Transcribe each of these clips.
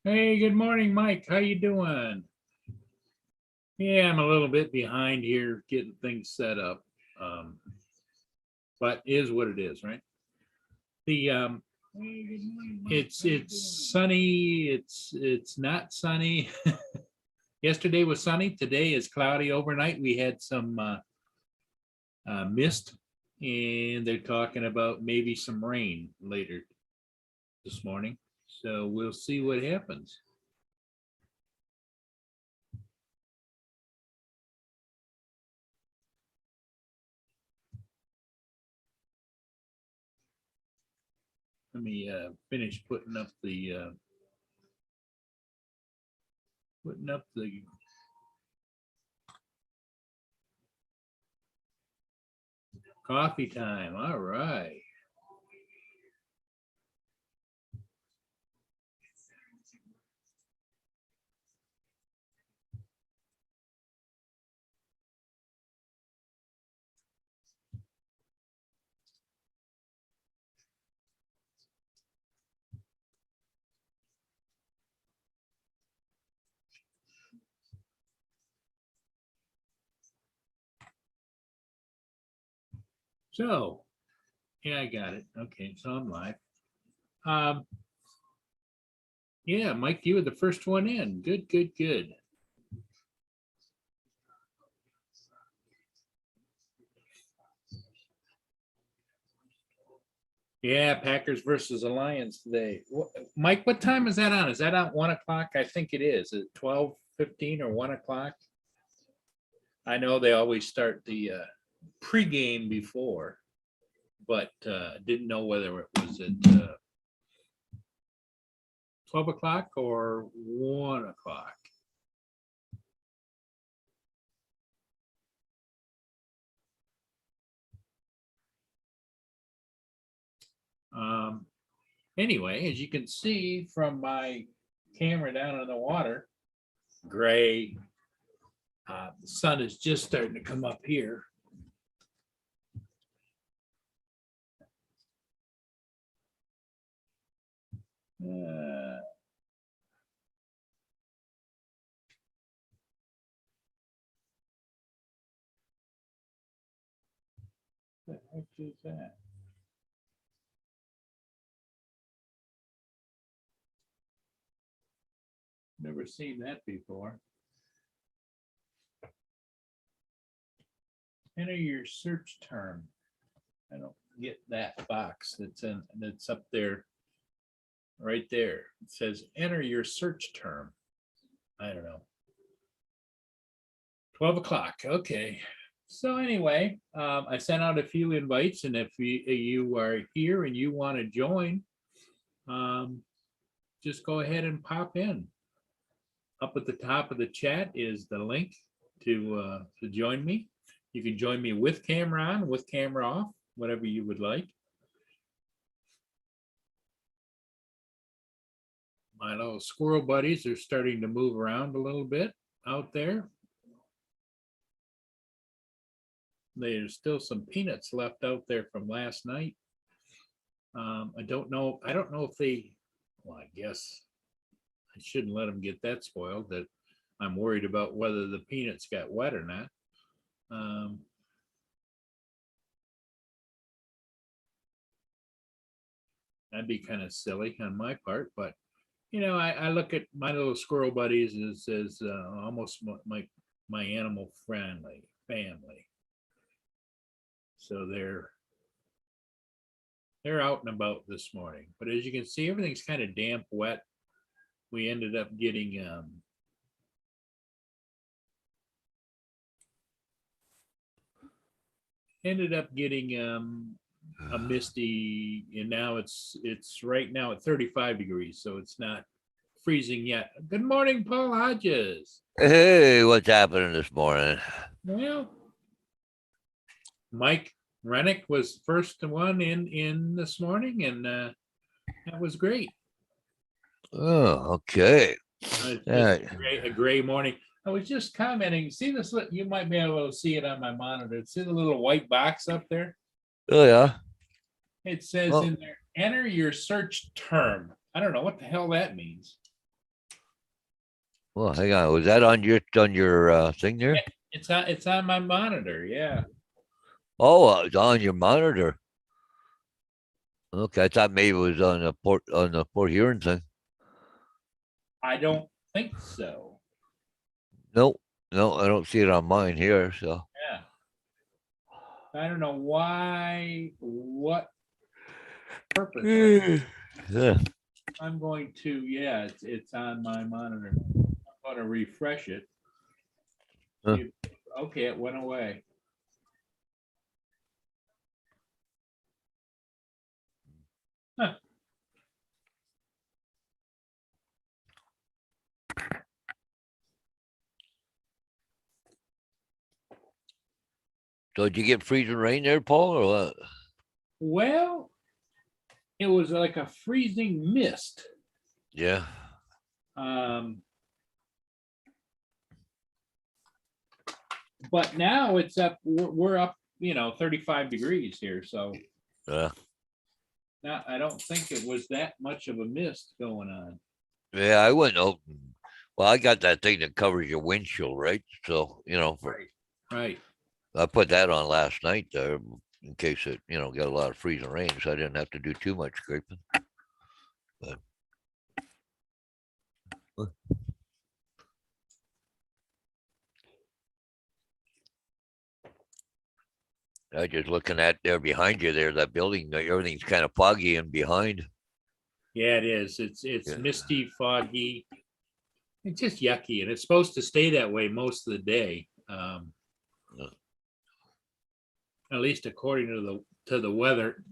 Hey, good morning, Mike. How you doing? Yeah, I'm a little bit behind here getting things set up. Um, but is what it is, right? The it's sunny, it's not sunny. Yesterday was sunny, today is cloudy overnight. We had some mist and they're talking about maybe some rain later this morning. So we'll see what happens. Let me finish putting up the coffee time. All right. So, yeah, I got it. Okay, so I'm live. Um, yeah, Mike, you were the first one in. Good, good, good. Yeah, Packers versus Alliance today. Mike, what time is that on? Is that on 1 o'clock? I think it is. Is it 12:15 or 1 o'clock? I know they always start the pregame before, but didn't know whether it was at 12 o'clock or 1 o'clock. Um, anyway, as you can see from my camera down in the water, gray. The sun is just starting to come up here. Uh, what the heck is that? Never seen that before. Enter your search term. I don't get that box that's up there, right there. It says enter your search term. I don't know. 12 o'clock. Okay. So anyway, I sent out a few invites, and if you are here and you want to join, um, just go ahead and pop in. Up at the top of the chat is the link to join me. You can join me with camera on, with camera off, whatever you would like. My little squirrel buddies are starting to move around a little bit out there. There's still some peanuts left out there from last night. I don't know if they, well, I guess I shouldn't let them get that spoiled, that I'm worried about whether the peanuts got wet or not. That'd be kind of silly on my part, but I look at my little squirrel buddies as almost my animal friendly family. So they're out and about this morning. But as you can see, everything's kind of damp, wet. We ended up getting a misty, and now it's right now at 35 degrees, so it's not freezing yet. Good morning, Paul Hodges. Hey, what's happening this morning? Well, Mike Rennick was first one in this morning, and that was great. Oh, okay. A gray morning. I was just commenting. See this? You might be able to see it on my monitor. See the little white box up there? Oh, yeah. It says in there, enter your search term. I don't know what the hell that means. Well, hang on. Was that on your thing there? It's on my monitor. Yeah. Oh, it's on your monitor. Okay, I thought maybe it was on the Port Huron thing. I don't think so. Nope. No, I don't see it on mine here. So Yeah. I don't know why, what purpose. yeah. I'm going to, yeah, it's on my monitor. I'm gonna refresh it. Huh. See if- Okay, it went away. Huh. So did you get freezing rain there, Paul, or what? Well, it was like a freezing mist. Yeah. Um, but now it's up, we're up, 35 degrees here. So Yeah. now I don't think it was that much of a mist going on. Yeah, I went out. Well, I got that thing that covers your windshield, right? So, Right. I put that on last night there in case it, got a lot of freezing rain, so I didn't have to do too much scraping. But, I just looking at there behind you there, that building, everything's kind of foggy and behind. Yeah, it is. It's Yeah. misty, foggy. It's just yucky, and it's supposed to stay that way most of the day. Yeah. At least according to the weather,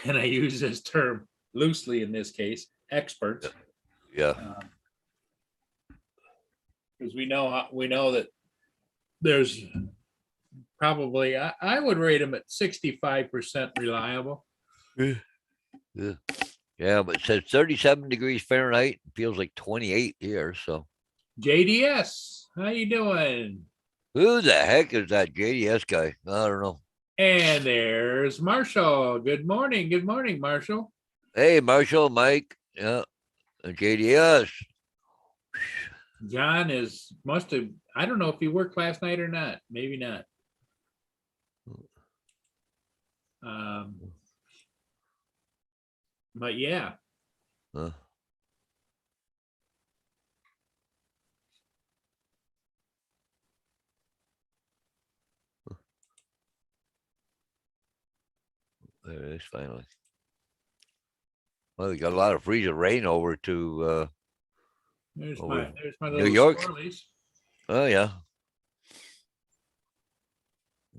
and I use this term loosely in this case, experts, Yeah. because we know that there's probably I would rate them at 65% reliable. Yeah. Yeah, but it says 37 degrees Fahrenheit. Feels like 28 here. So JDS, how you doing? who the heck is that JDS guy? I don't know. And there's Marshall. Good morning. Good morning, Marshall. Hey, Marshall, Mike. Yeah. JDS. John must have, I don't know if he worked last night or not. Maybe not. Um, but yeah, Huh. There it is finally. Well, we got a lot of freezing rain over to there's over my New little York. squirrelies. Oh yeah.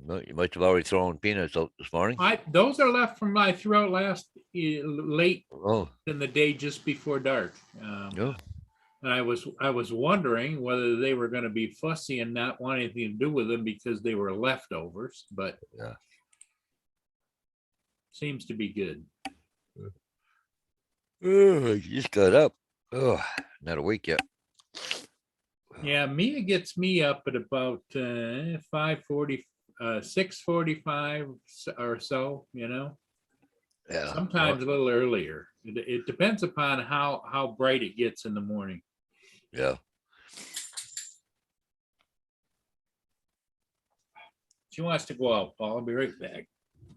No, you must have already thrown peanuts out this morning. Those are left from my throat last late Oh, in the day, just before dark. no. And I was wondering whether they were going to be fussy and not want anything to do with them because they were leftovers, but Yeah. seems to be good. Oh, I just got up. Oh, not awake yet. Yeah, Mia gets me up at about 5:40, 6:45 or so. Yeah. Sometimes a little earlier. It depends upon how bright it gets in the morning. Yeah. She wants to go out, Paul. I'll be right back.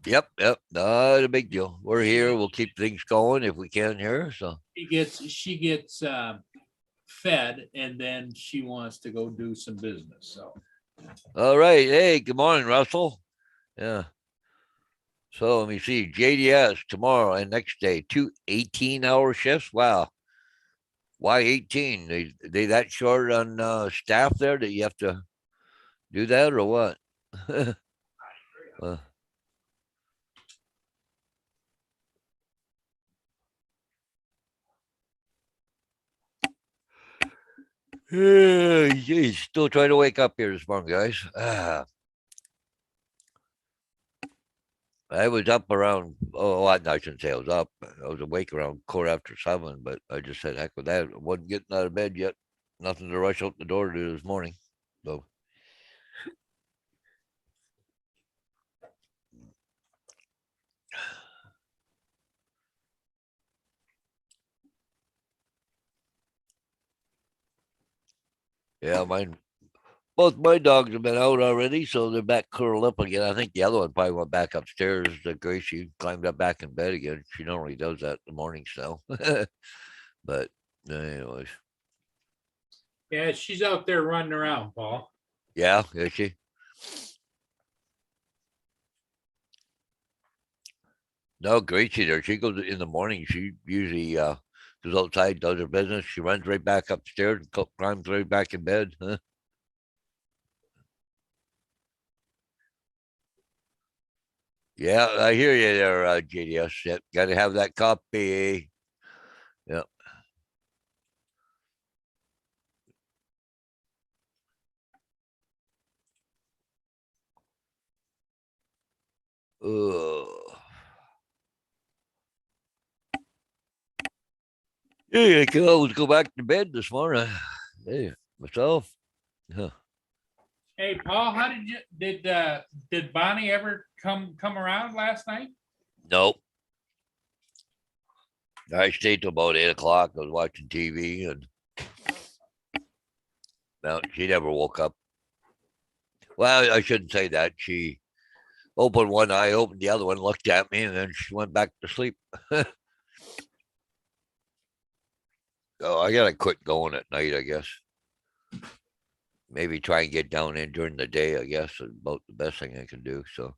Yep. Yep. Not a big deal. We're here. We'll keep things going if we can here. So. She gets fed, and then she wants to go do some business. So All right. Hey, good morning, Russell. Yeah. So let me see. JDS tomorrow and next day, 2 18-hour shifts. Wow. Why 18? They that short on staff there that you have to do that or what? uh, geez, still trying to wake up here this morning, guys. I was up around, I shouldn't say I was up. I was awake around 7:15, but I just said, heck with that. I wasn't getting out of bed yet. Nothing to rush out the door to do this morning. So, Yeah, both my dogs have been out already, so they're back curled up again. I think the other one probably went back upstairs. Gracie climbed up back in bed again. She normally does that in the mornings now. But anyways, Yeah, she's out there running around, Paul. yeah, is she? No, Gracie there. She goes in the morning. She usually goes outside, does her business. She runs right back upstairs and climbs right back in bed. Huh? Yeah, I hear you there, JDS. Yep, got to have that copy. Yep. Ugh. Yeah, I can always go back to bed this morning. Hey, myself. Huh. Hey, Paul, how did Bonnie ever come around last night? Nope. I stayed till about 8 o'clock. I was watching TV and no, she never woke up. Well, I shouldn't say that. She opened one eye, opened the other one, looked at me, and then she went back to sleep. Oh, I gotta quit going at night, I guess. Maybe try and get down in during the day, I guess, is about the best thing I can do. So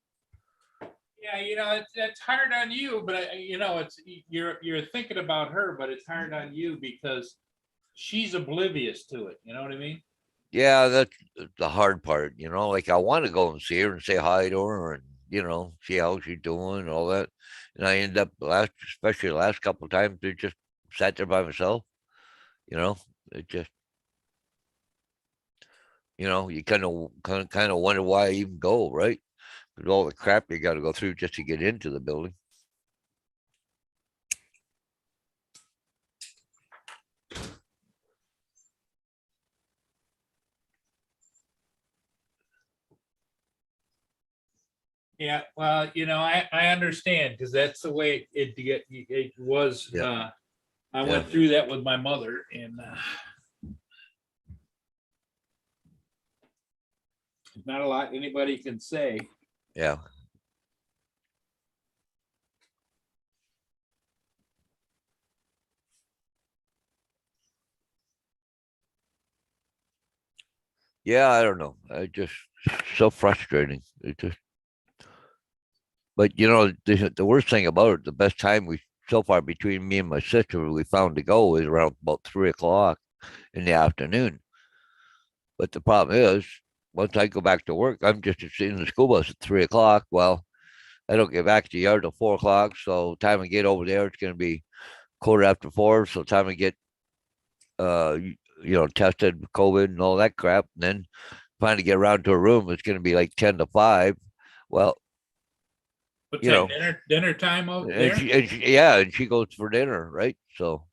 Yeah, it's hard on you, but it's you're thinking about her, but it's hard on you because she's oblivious to it. You know what I mean? yeah, that's the hard part, like I want to go and see her and say hi to her and see how she's doing and all that. And I end up especially the last couple of times, I just sat there by myself, you know. It just you kind of wonder why I even go, right? With all the crap you got to go through just to get into the building. Yeah, well, I understand because that's the way it was. Yeah, I yeah, went through that with my mother, and not a lot anybody can say. yeah. Yeah, I don't know. I just so frustrating. It just, but the worst thing about it, the best time we so far between me and my sister we found to go is around about 3 o'clock in the afternoon. But the problem is, once I go back to work, I'm just in the school bus at 3 o'clock. Well, I don't get back to the yard till 4 o'clock. So time I get over there, it's going to be quarter after 4. So time I get, tested with COVID and all that crap, and then finally get around to a room, it's going to be like 10 to 5. Well, What's you that know, dinner time out and there? she goes for dinner, right? So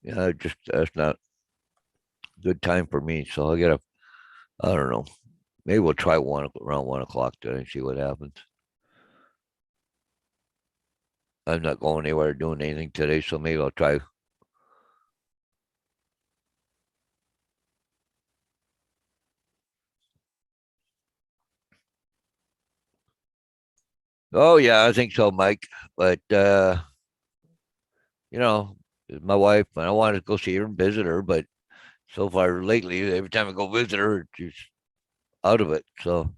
yeah, just that's not a good time for me. So I don't know. Maybe we'll try around 1 o'clock today and see what happens. I'm not going anywhere doing anything today, so maybe I'll try. Oh yeah, I think so, Mike. But you know, my wife, I wanted to go see her and visit her, but so far lately, every time I go visit her, she's out of it. So,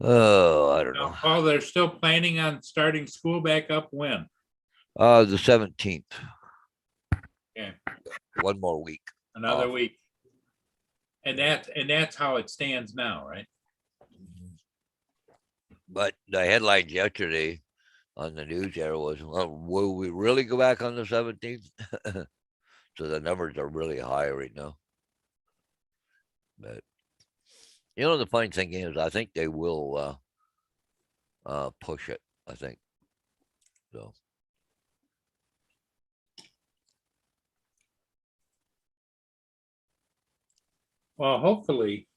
oh, I don't know. Oh, they're still planning on starting school back up when? The 17th. Yeah, One more week another off. week. And that's how it stands now, right? But the headlines yesterday on the news there was, well, will we really go back on the 17th? So the numbers are really high right now. But the funny thing is, I think they will push it. I think so. Well, hopefully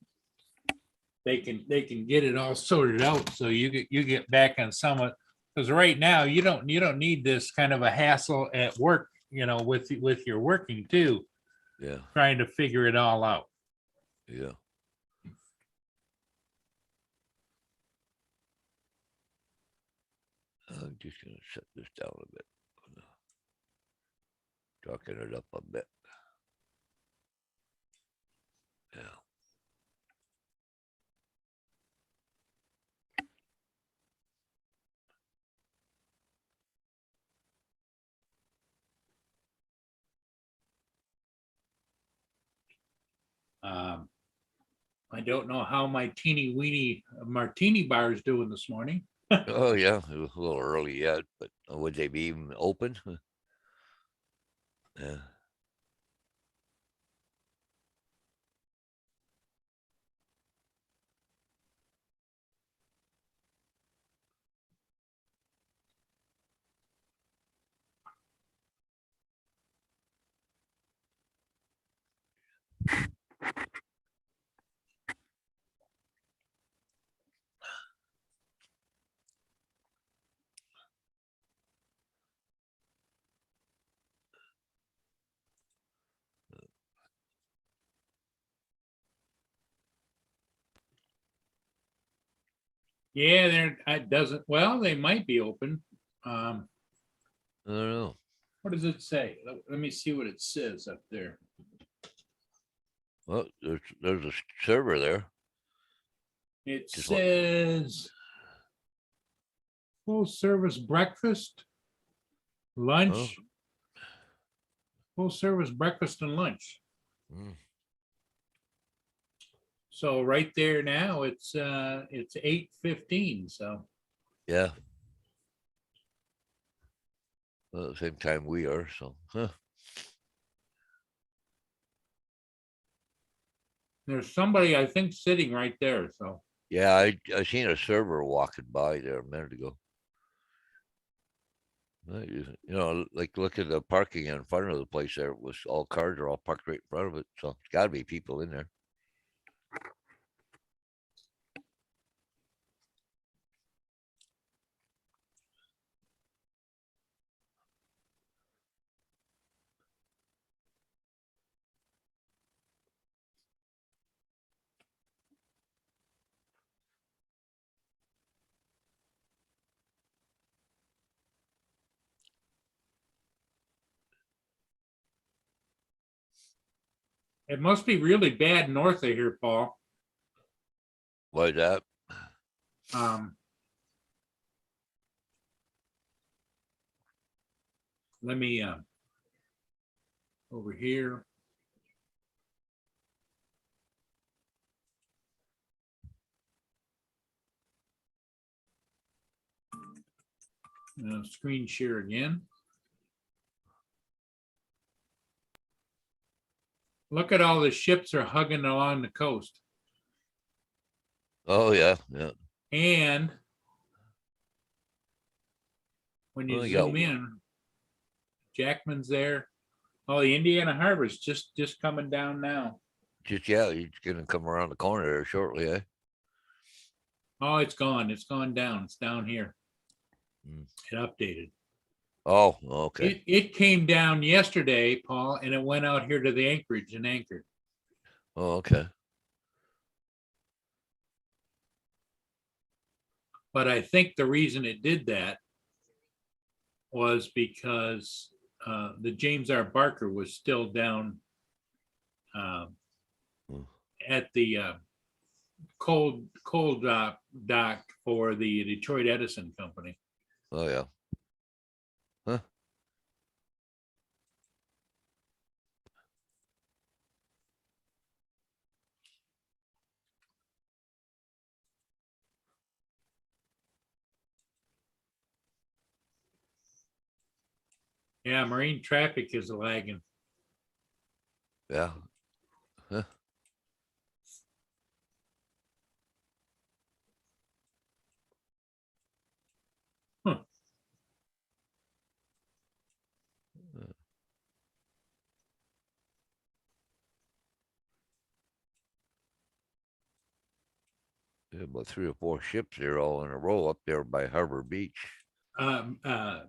they can get it all sorted out so you get back on some, because right now you don't need this kind of a hassle at work, with your working too. Yeah. trying to figure it all out. Yeah. I'm just gonna set this down a bit. Darken it up a bit. Yeah. Um, I don't know how my teeny weeny martini bar is doing this morning. Oh yeah, it was a little early yet, but would they be even open? Yeah. Yeah, there it doesn't. Well, they might be open. Um, I don't know. what does it say? Let me see what it says up there. Well, there's a server there. It Just what? says full service breakfast, Oh. lunch, full service breakfast and lunch. Mm. So right there now, it's 8:15. So Yeah. Well, at the same time we are, so huh. there's somebody I think sitting right there. So Yeah, I seen a server walking by there a minute ago. Like look at the parking in front of the place there. It was all cars are all parked right in front of it. So it's gotta be people in there. it must be really bad north of here, Paul. Why that? Um, let me over here. Screen share again. Look at all the ships are hugging along the coast. Oh yeah, yeah. And when you Oh, you got zoom in, Jackman's there. Oh, the Indiana Harbor's just coming down now. just yeah, he's gonna come around the corner there shortly, eh? Oh, it's gone. It's gone down. It's down here. Mm. It updated. Oh, okay. It came down yesterday, Paul, and it went out here to the Anchorage and anchored. Oh, okay. But I think the reason it did that was because the James R. Barker was still down Hmm. at the cold dock for the Detroit Edison Company. Oh yeah. Huh. Yeah, marine traffic is lagging. Yeah. Huh. Huh. Yeah, about 3 or 4 ships there all in a row up there by Harbor Beach. Um, uh,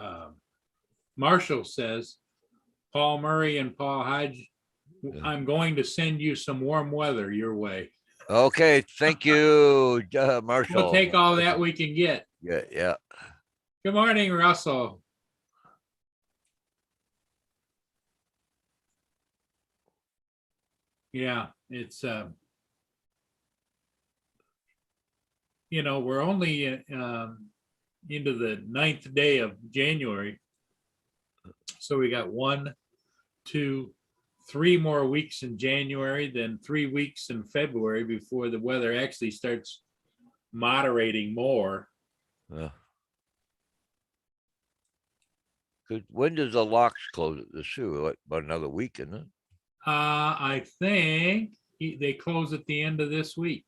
uh, Marshall says, Paul Murray and Paul Hodge, I'm going to send you some warm weather your way. Okay, thank you, We'll Marshall. take all that we can get. Yeah, yeah. Good morning, Russell. Yeah, it's, we're only into the 9th day of January. So we got 1, 2, 3 more weeks in January, then 3 weeks in February before the weather actually starts moderating more. Yeah. When does the locks close at the zoo? Like about another week, isn't it? I think they close at the end of this week.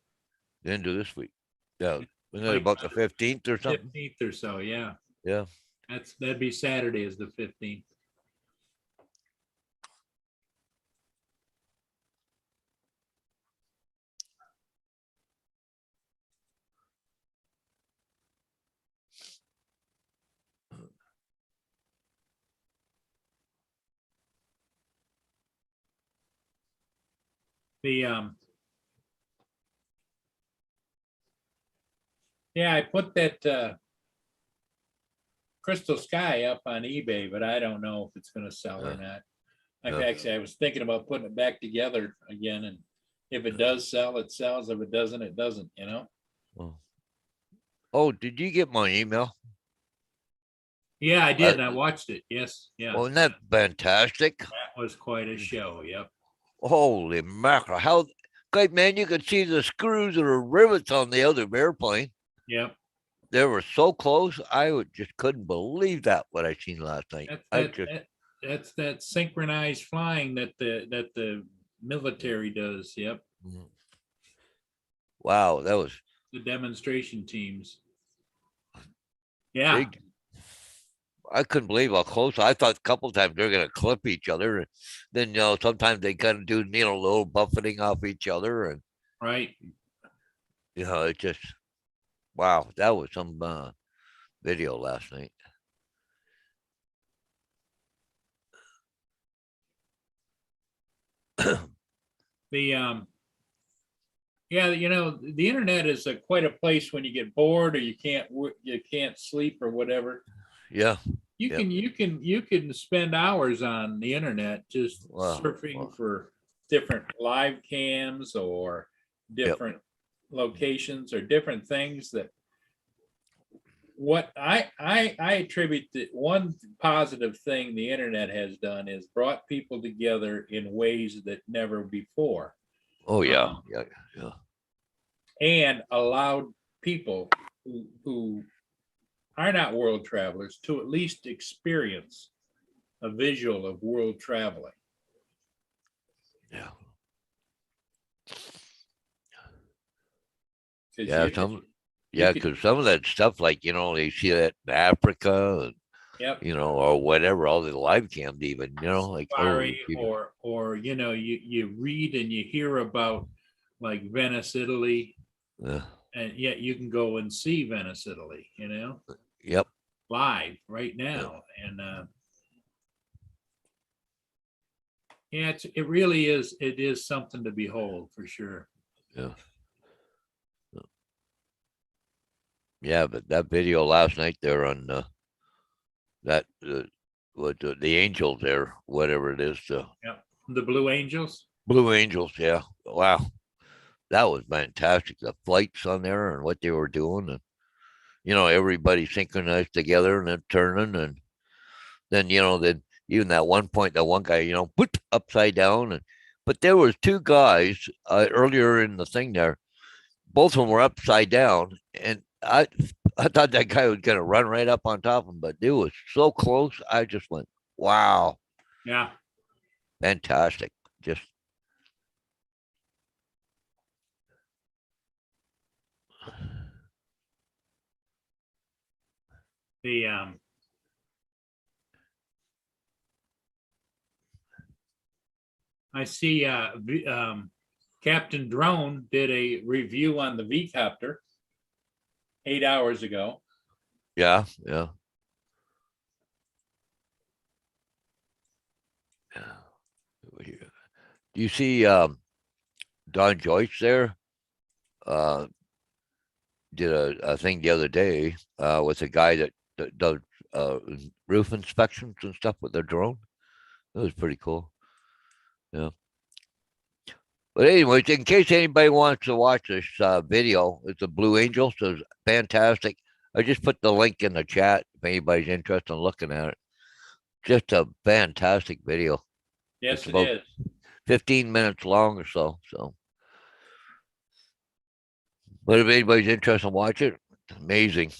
The end of this week. Yeah. Isn't it Like about the 15th or something? 15th or so, yeah. Yeah. That'd be Saturday is the 15th. The yeah, I put that Crystal Sky up on eBay, but I don't know if it's gonna sell or not. Actually, I was thinking about putting it back together again, and if it does sell, it sells. If it doesn't, it doesn't, Oh, did you get my email? Yeah, I did. I watched it. Yes. Yeah. Oh, isn't that fantastic? That was quite a show. Yep. Holy mackerel. How great, man. You could see the screws or rivets on the other airplane. Yep. They were so close. Just couldn't believe that what I seen last night. That's that synchronized flying that the military does. Yep. Wow, that was the demonstration teams. Yeah. big. I couldn't believe how close. I thought a couple times they're going to clip each other. And then, sometimes they kind of do, a little buffeting off each other. And, right. It just, wow, that was some video last night. The yeah, the internet is quite a place when you get bored or you can't sleep or whatever. Yeah. You can spend hours on the internet just surfing for different live cams or different locations or different things that what I attribute that one positive thing the internet has done is brought people together in ways that never before. Oh yeah. And allowed people who are not world travelers to at least experience a visual of world traveling. Yeah. Because some of that stuff, like, they see that in Africa, and, or whatever, all the live cams even, like, or you read and you hear about like Venice, Italy, and yet you can go and see Venice, Italy, Yep. live right now. And it really is, it is something to behold for sure. Yeah. Yeah, but that video last night there on the Angels there, whatever it is. The Blue Angels. Blue Angels, yeah. Wow. That was fantastic. The flights on there and what they were doing, and everybody synchronized together and then turning, and then then even that one point, that one guy, put upside down, but there was two guys earlier in the thing there. Both of them were upside down, and I thought that guy was gonna run right up on top of him, but it was so close. I just went, wow. Yeah. Fantastic. Just the I see Captain Drone did a review on the V-Copter 8 hours ago. Yeah. You see, Don Joyce there, did a thing the other day, with a guy that does, roof inspections and stuff with their drone. That was pretty cool. Yeah. But anyways, in case anybody wants to watch this, video, it's a Blue Angel, so it's fantastic. I just put the link in the chat if anybody's interested in looking at it. Just a fantastic video. Yes, It's it about is. 15 minutes long or so. So, but if anybody's interested in watching it, it's amazing.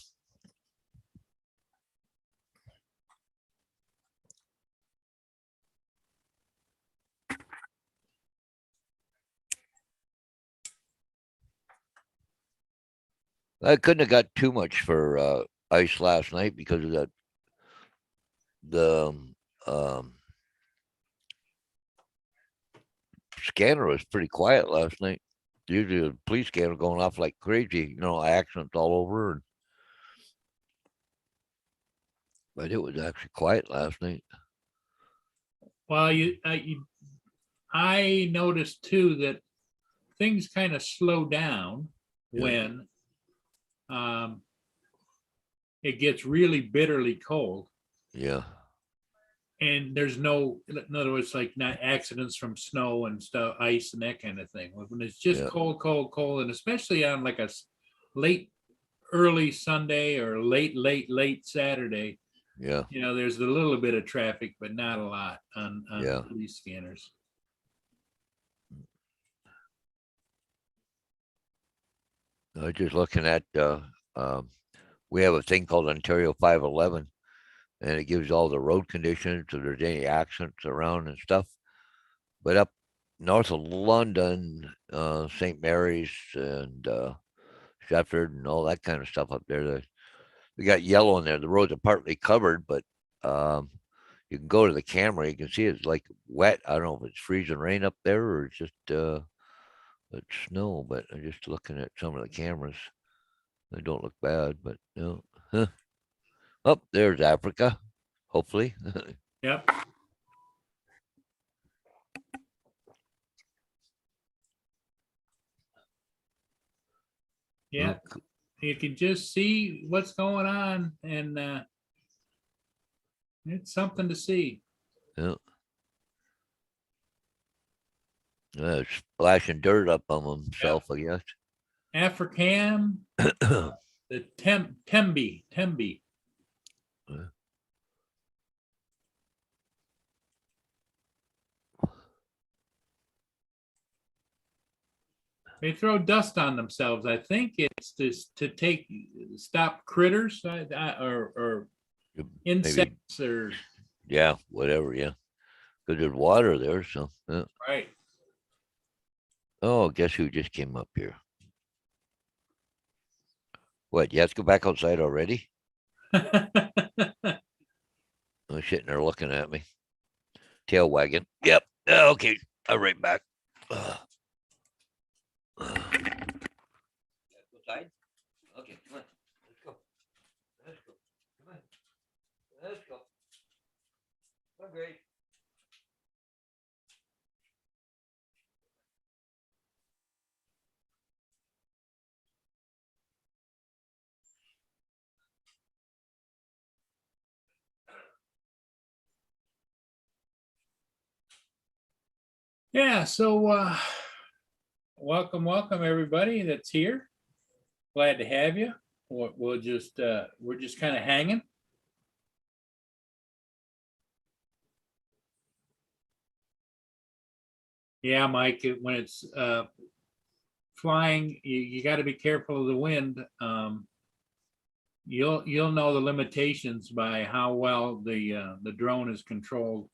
I couldn't have got too much for, ice last night because of that. The scanner was pretty quiet last night. Usually the police scanner going off like crazy, accidents all over. But it was actually quiet last night. Well, I noticed too that things kind of slow down Yeah. when it gets really bitterly cold, Yeah. and there's no, in other words, like not accidents from snow and stuff, ice and that kind of thing. When it's just Yeah. cold, cold, cold, and especially on like a late, early Sunday or late Saturday, Yeah. there's a little bit of traffic, but not a lot on Yeah. police scanners. I was just looking at, we have a thing called Ontario 511, and it gives all the road conditions if there's any accidents around and stuff. But up north of London, St. Mary's and, Shefford and all that kind of stuff up there, we got yellow in there. The roads are partly covered, but, you can go to the camera. You can see it's like wet. I don't know if it's freezing rain up there or it's just, it's snow. But I'm just looking at some of the cameras. They don't look bad, but Huh. Oh, there's Africa. Hopefully. Yep. Yeah, Look, you can just see what's going on, and it's something to see. yeah. Splashing dirt up on himself, I guess. African, the Tembi. Yeah. They throw dust on themselves. I think it's just to stop critters, or Maybe, insects, or yeah, whatever, yeah. Because there's water there, so. Yeah. right. Oh, guess who just came up here? What, you have to go back outside already? I'm sitting there looking at me. Tail wagging. Yep. Okay. I'm right back. Outside? Okay, come on. Let's go. Let's go. Come on. Let's go. Come on, Grace. Yeah. So welcome everybody that's here. Glad to have you. We're just kind of hanging. Yeah, Mike. When it's flying, you got to be careful of the wind. You'll know the limitations by how well the drone is controlled.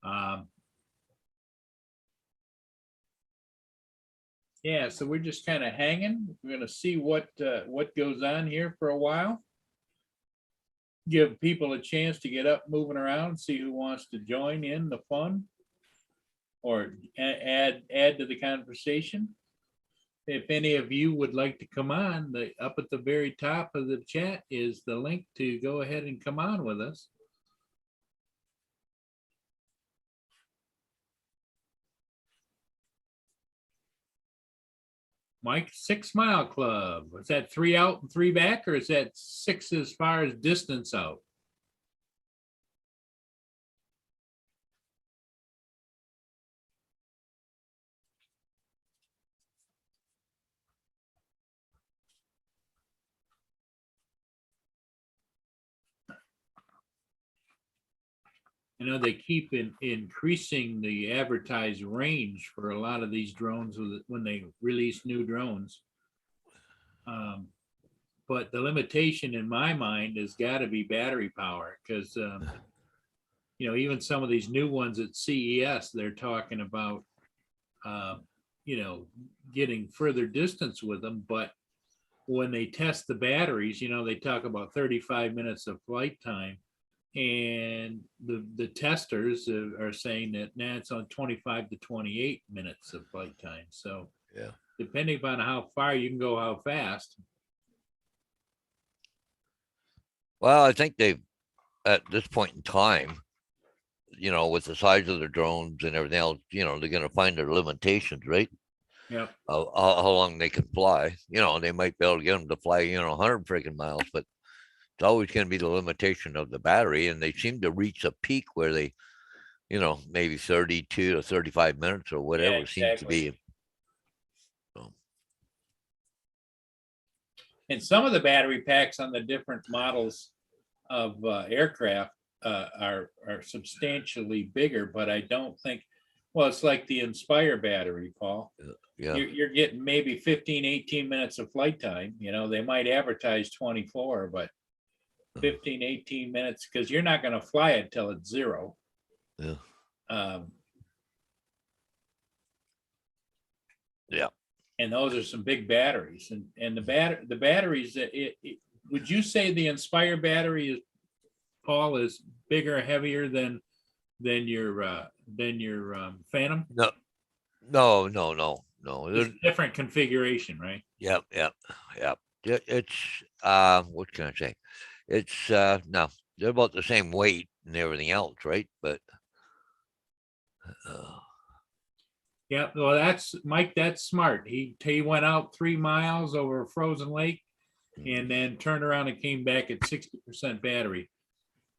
Um, yeah, so we're just kind of hanging. We're gonna see what goes on here for a while. give people a chance to get up, moving around, see who wants to join in the fun or add to the conversation. If any of you would like to come on, up at the very top of the chat is the link to go ahead and come on with us. Mike, 6 Mile Club. Was that 3 out and 3 back, or is that 6 as far as distance out? I know they keep increasing the advertised range for a lot of these drones when they release new drones. But the limitation in my mind has got to be battery power, because even some of these new ones at CES, they're talking about getting further distance with them, but when they test the batteries, they talk about 35 minutes of flight time. And the testers are saying that now it's on 25 to 28 minutes of flight time. So Yeah. depending upon how far you can go, how fast. Well, I think they've, at this point in time, with the size of the drones and everything else, they're going to find their limitations, right? Yeah. How long they can fly. They might be able to get them to fly, 100 freaking miles, but it's always going to be the limitation of the battery. And they seem to reach a peak where they, maybe 32 to 35 minutes or whatever seems to be. So. And some of the battery packs on the different models of aircraft are substantially bigger, but I don't think, well, it's like the Inspire battery, Paul. Yeah. You're getting maybe 15, 18 minutes of flight time. They might advertise 24, but 15, 18 minutes, because you're not going to fly it till it's 0. Yeah. Yeah. And those are some big batteries, and the batteries. Would you say the Inspire battery is, Paul, is bigger, heavier than your Phantom? No. It's a different configuration, right? Yep. It's what can I say? It's no, they're about the same weight and everything else, right? But yeah, well, that's Mike. That's smart. He went out 3 miles over a frozen lake, and then turned around and came back at 60% battery.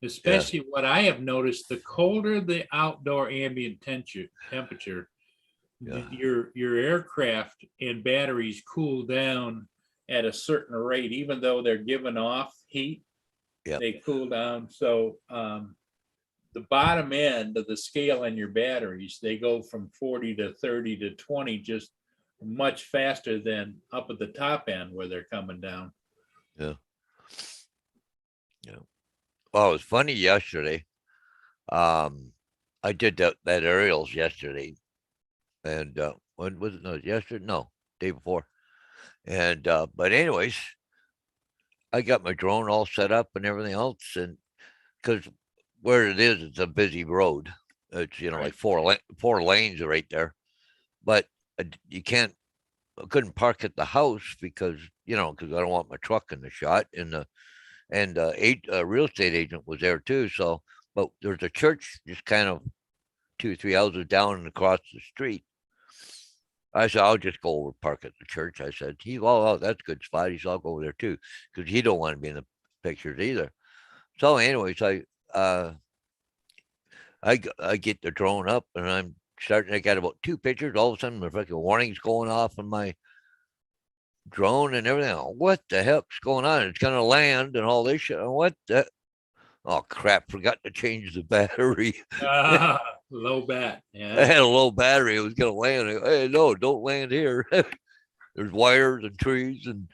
Especially what I have noticed, the colder the outdoor ambient temperature, your aircraft and batteries cool down at a certain rate, even though they're giving off heat. They cool down. So the bottom end of the scale in your batteries, they go from 40 to 30 to 20 just much faster than up at the top end where they're coming down. Yeah. Well, it was funny yesterday. I did that aerials yesterday, and when was it? No, yesterday? No, day before. And but anyways, I got my drone all set up and everything else, and because where it is, it's a busy road. It's Right. like four lanes right there, but you can't. I couldn't park at the house because because I don't want my truck in the shot, and a real estate agent was there too. So, but there's a church just kind of 2-3 houses down and across the street. I said, I'll just go over park at the church. I said, oh, that's a good spot. He said, I'll go over there too, because he don't want to be in the pictures either. So, anyways, I get the drone up and I'm starting. I got about 2 pictures. All of a sudden, the freaking warnings going off on my drone and everything. What the heck's going on? It's gonna land and all this shit. What the? Oh crap! Forgot to change the battery. Low bat. I Yeah. had a low battery. It was gonna land. Hey, no, don't land here. There's wires and trees and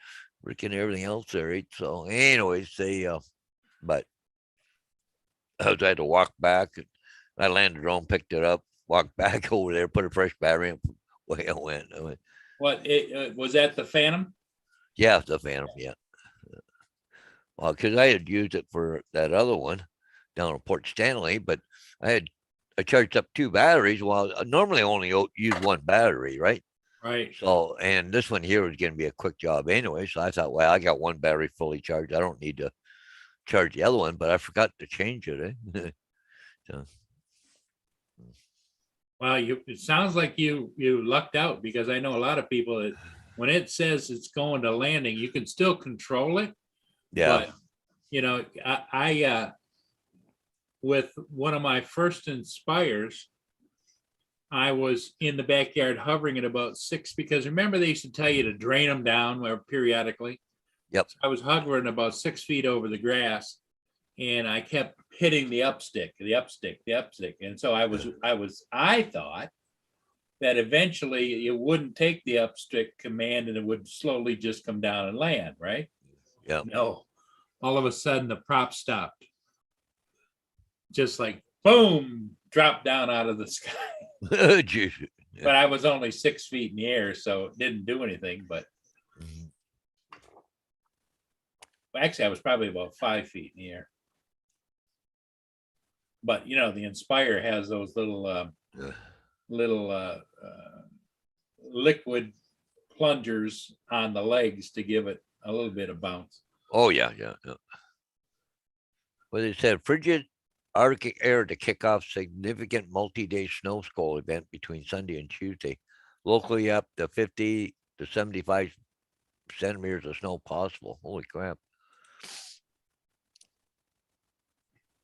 freaking everything else there. Right? So, anyways, but I had to walk back. And I landed the drone, picked it up, walked back over there, put a fresh battery in. Way I went. What was that? The Phantom? Yeah, the Phantom. Yeah. Well, because I had used it for that other one down in Port Stanley, but I charged up 2 batteries. Well, I normally only use 1 battery, right? Right. So, and this one here was going to be a quick job anyway. So I thought, well, I got 1 battery fully charged. I don't need to charge the other one, but I forgot to change it. So, Well, it sounds like you lucked out because I know a lot of people that when it says it's going to landing, you can still control it, yeah. but I with one of my first Inspires, I was in the backyard hovering at about 6 because remember they used to tell you to drain them down where periodically. Yep. So I was hovering about 6 feet over the grass, and I kept hitting the upstick, and so I thought that eventually it wouldn't take the upstick command and it would slowly just come down and land, right? Yep. No, all of a sudden the prop stopped, just like boom, dropped down out of the sky. Jeez. But I was only 6 feet in the air, so it didn't do anything. But Mhm. actually, I was probably about 5 feet in the air. But the Inspire has those little liquid plungers on the legs to give it a little bit of bounce. Oh, yeah. Well, they said frigid Arctic air to kick off significant multi-day snow squall event between Sunday and Tuesday. Locally up to 50 to 75 centimeters of snow possible. Holy crap.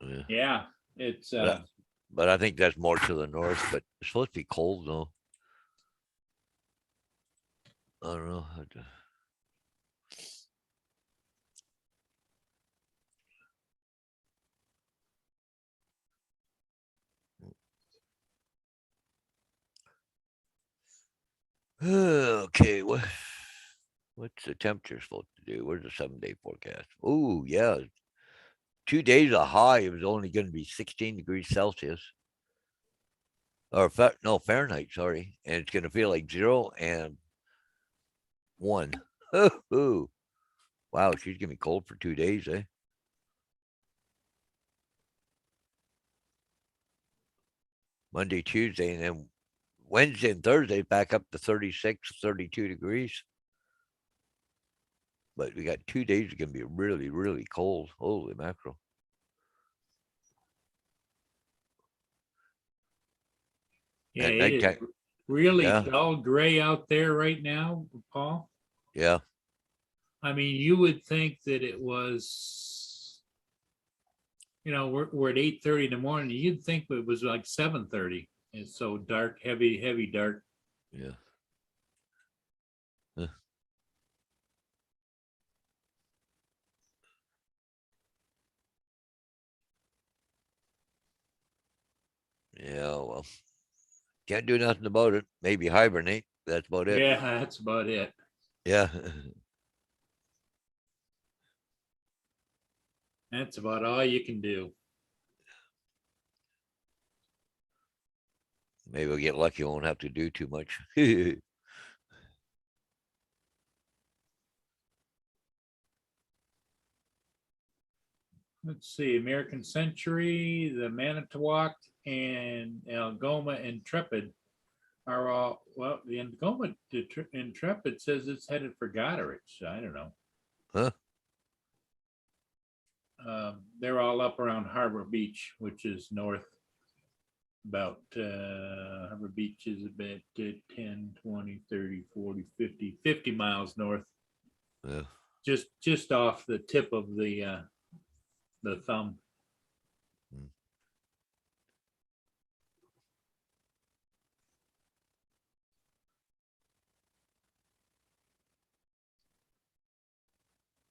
Yeah. Yeah, it's But I think that's more to the north, but it's supposed to be cold though. I don't know. Okay, what's the temperature supposed to do? Where's the 7-day forecast? Oh, yeah. 2 days of high, it was only going to be 16 degrees Celsius. Or no, Fahrenheit, sorry. And it's going to feel like 0 and 1. Ooh. Wow, she's going to be cold for 2 days, eh? Monday, Tuesday, and then Wednesday and Thursday back up to 36, 32 degrees. But we got 2 days are going to be really, really cold. Holy mackerel. yeah, At it is nighttime, really yeah, dull gray out there right now, Paul. yeah. I mean, you would think that it was, we're at 8:30 in the morning. You'd think it was like 7:30. It's so dark, heavy dark. Yeah. Yeah, well, can't do nothing about it. Maybe hibernate. That's about it. Yeah, that's about it. Yeah. That's about all you can do. Maybe we'll get lucky. Won't have to do too much. Let's see, American Century, the Manitowoc, and Algoma Intrepid are all, well, the Algoma Intrepid says it's headed for Goderich. I don't know. Huh? They're all up around Harbor Beach, which is north about Harbor Beach is about 10, 20, 30, 40, 50 miles north, Yeah. just off the tip of the thumb. Hmm.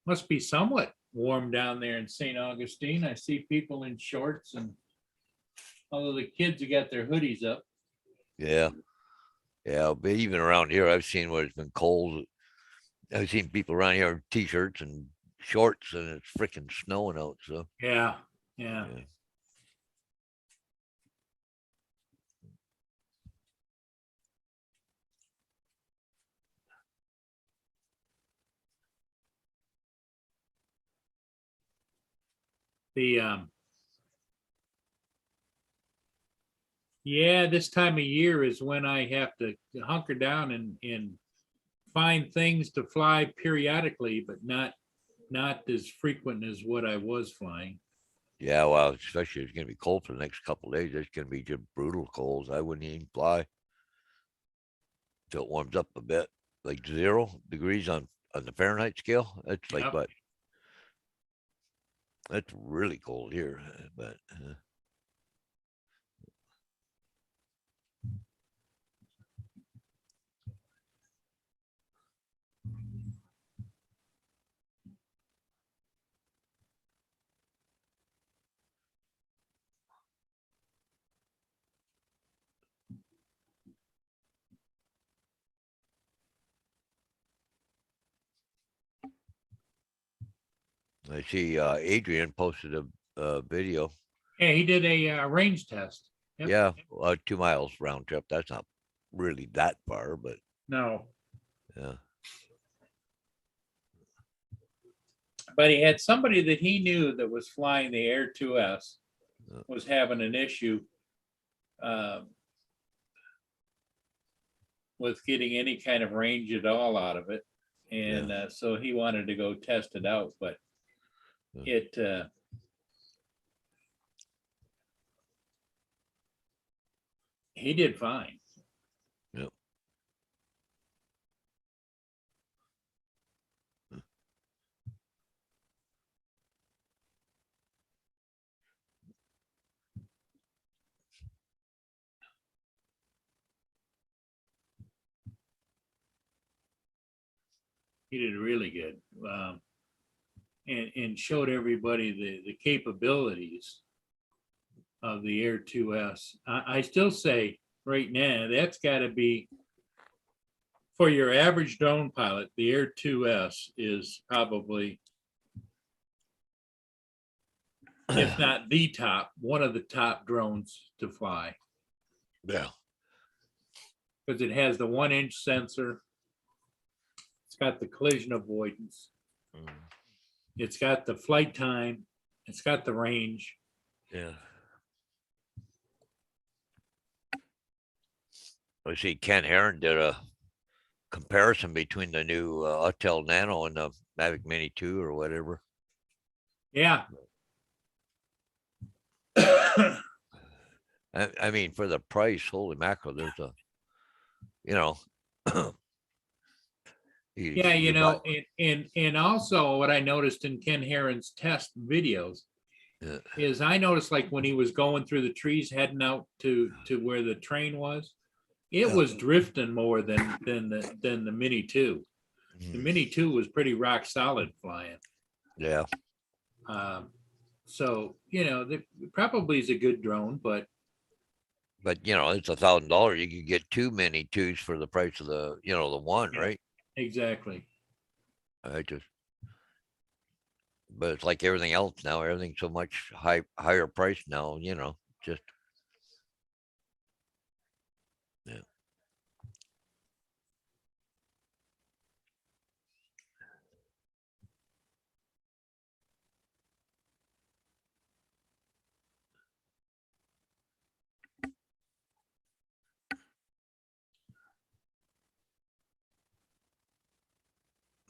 Must be somewhat warm down there in St. Augustine. I see people in shorts, and although the kids have got their hoodies up. Yeah. Yeah. But even around here, I've seen where it's been cold. I've seen people around here in t-shirts and shorts, and it's freaking snowing out. So Yeah, yeah. yeah. The, yeah, this time of year is when I have to hunker down and find things to fly periodically, but not as frequent as what I was flying. Yeah, well, especially it's gonna be cold for the next couple of days. It's gonna be just brutal cold. I wouldn't even fly till it warms up a bit, like 0 degrees on the Fahrenheit scale. That's like Yep. what? That's really cold here, but I see Adrian posted a video. Yeah, he did a range test. Yep. Yeah, 2 miles round trip. That's not really that far, but No, yeah. but he had somebody that he knew that was flying the Air 2S Yeah. was having an issue with getting any kind of range at all out of it. And so he wanted to go test it out, but Yeah. it he did fine. Yep. He did really good, and showed everybody the capabilities of the Air 2S. I still say right now that's got to be, for your average drone pilot, the Air 2S is probably, if not the top, one of the top drones to fly, Yeah. because it has the 1-inch sensor. It's got the collision avoidance. Mm. It's got the flight time. It's got the range. Yeah. I see Ken Heron did a comparison between the new Autel Nano and the Mavic Mini 2 or whatever. Yeah. I mean, for the price, holy mackerel, there's a, you know, Yeah, you know, and also what I noticed in Ken Heron's test videos yeah, is I noticed, like, when he was going through the trees heading out to where the train was, it Yeah. was drifting more than the Mini 2. The Mhm. Mini 2 was pretty rock solid flying. Yeah. So, you know, it probably is a good drone, but But it's $1,000. You could get 2 Mini 2s for the price of the one, yeah, right? exactly. But it's like everything else now. Everything's so much higher price now. Just yeah.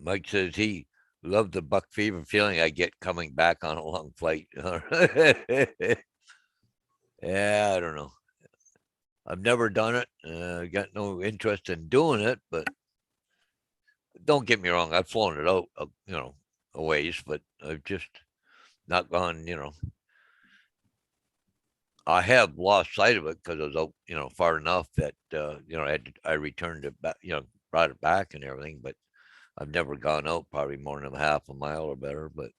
Mike says he loved the buck fever feeling I get coming back on a long flight. Yeah, I don't know. I've never done it. Got no interest in doing it, but don't get me wrong. I've flown it out, a ways, but I've just not gone. I have lost sight of it because I was out, far enough that I returned it back, brought it back and everything, but I've never gone out probably more than a half a mile or better. But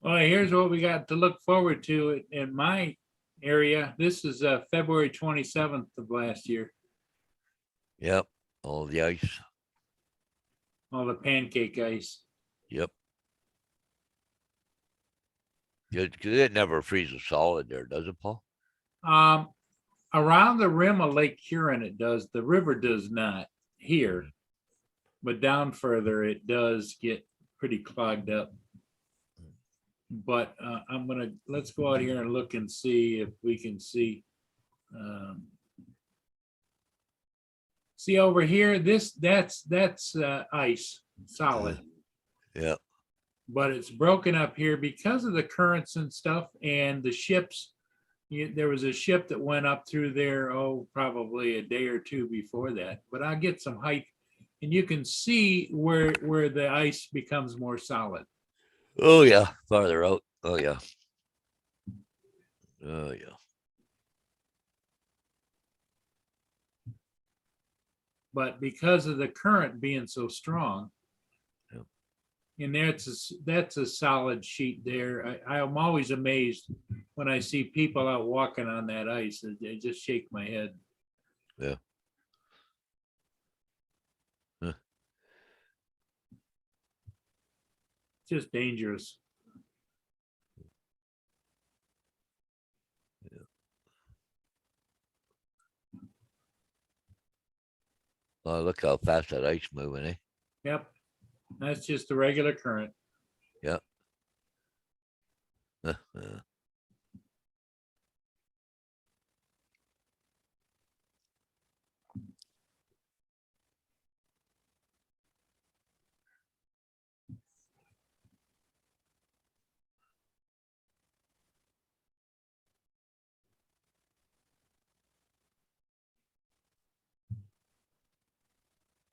Well, here's what we got to look forward to in my area. This is February 27th of last year. yep, all the ice. All the pancake ice. Yep. Good, 'cause it never freezes solid there, does it, Paul? Around the rim of Lake Huron, it does. The river does not here, but down further, it does get pretty clogged up. But let's go out here and look and see if we can see. See over here, that's ice, solid. Yeah. But it's broken up here because of the currents and stuff and the ships. There was a ship that went up through there, probably a day or two before that, but I'll get some height and you can see where the ice becomes more solid. Oh, yeah. Farther out. Oh, yeah. Oh, yeah. But because of the current being so strong, Yep. and that's a solid sheet there. I'm always amazed when I see people out walking on that ice. I just shake my head. Yeah. Huh. Just dangerous. Oh, look how fast that ice moving, eh? Yep. That's just the regular current. Yep.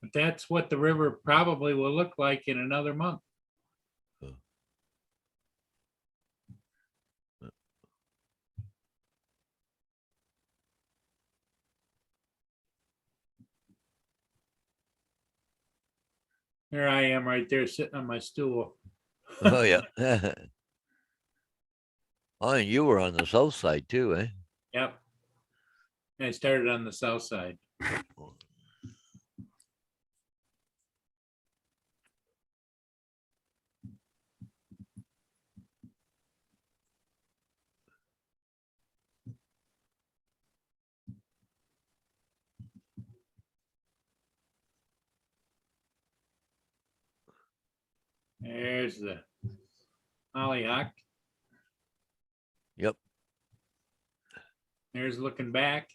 But that's what the river probably will look like in another month. There I am right there sitting on my stool. Oh, yeah. Oh, and you were on the south side too, eh? Yep. I started on the south side. There's the hollyhock. Yep. There's looking back.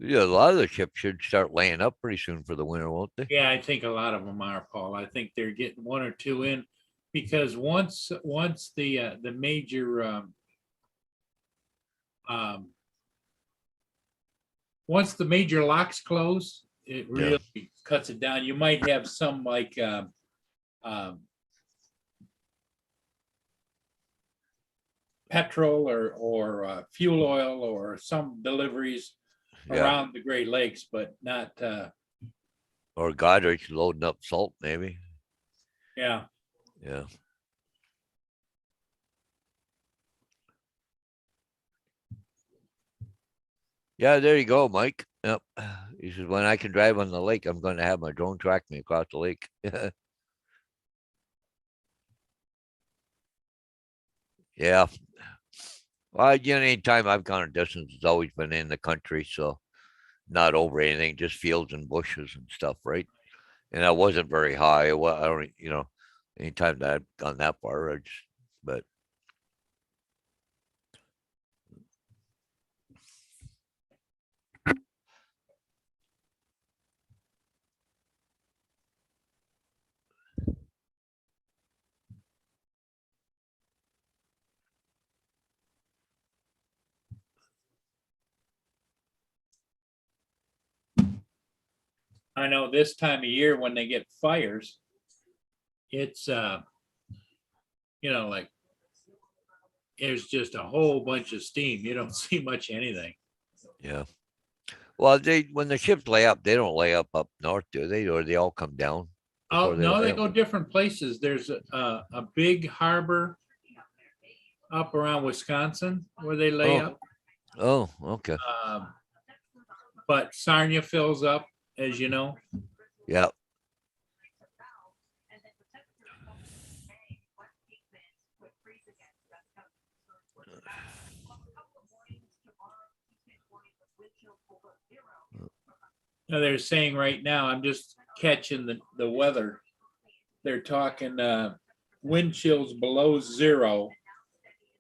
Yeah, a lot of the ships should start laying up pretty soon for the winter, won't they? Yeah, I think a lot of them are, Paul. I think they're getting one or two in because once the major once the major locks close, it really cuts it down. You might have some like petrol or fuel oil or some deliveries Yeah. around the Great Lakes, but not Or Godrich loading up salt, maybe. yeah. Yeah. Yeah, there you go, Mike. Yep. He says, when I can drive on the lake, I'm going to have my drone track me across the lake. Yeah. Well, anytime I've gone a distance, it's always been in the country. So not over anything, just fields and bushes and stuff, right? And I wasn't very high. Well, I don't, anytime that I've gone that far, but I know this time of year when they get fires, it's like there's just a whole bunch of steam. You don't see much anything. yeah. Well, when the ships lay up, they don't lay up north, do they? Or they all come down? Oh, no, they lay up? go different places. There's a big harbor up around Wisconsin where they lay up. Oh, okay. but Sarnia fills up, as you know. Yeah. Now they're saying right now, I'm just catching the weather. They're talking wind chills below 0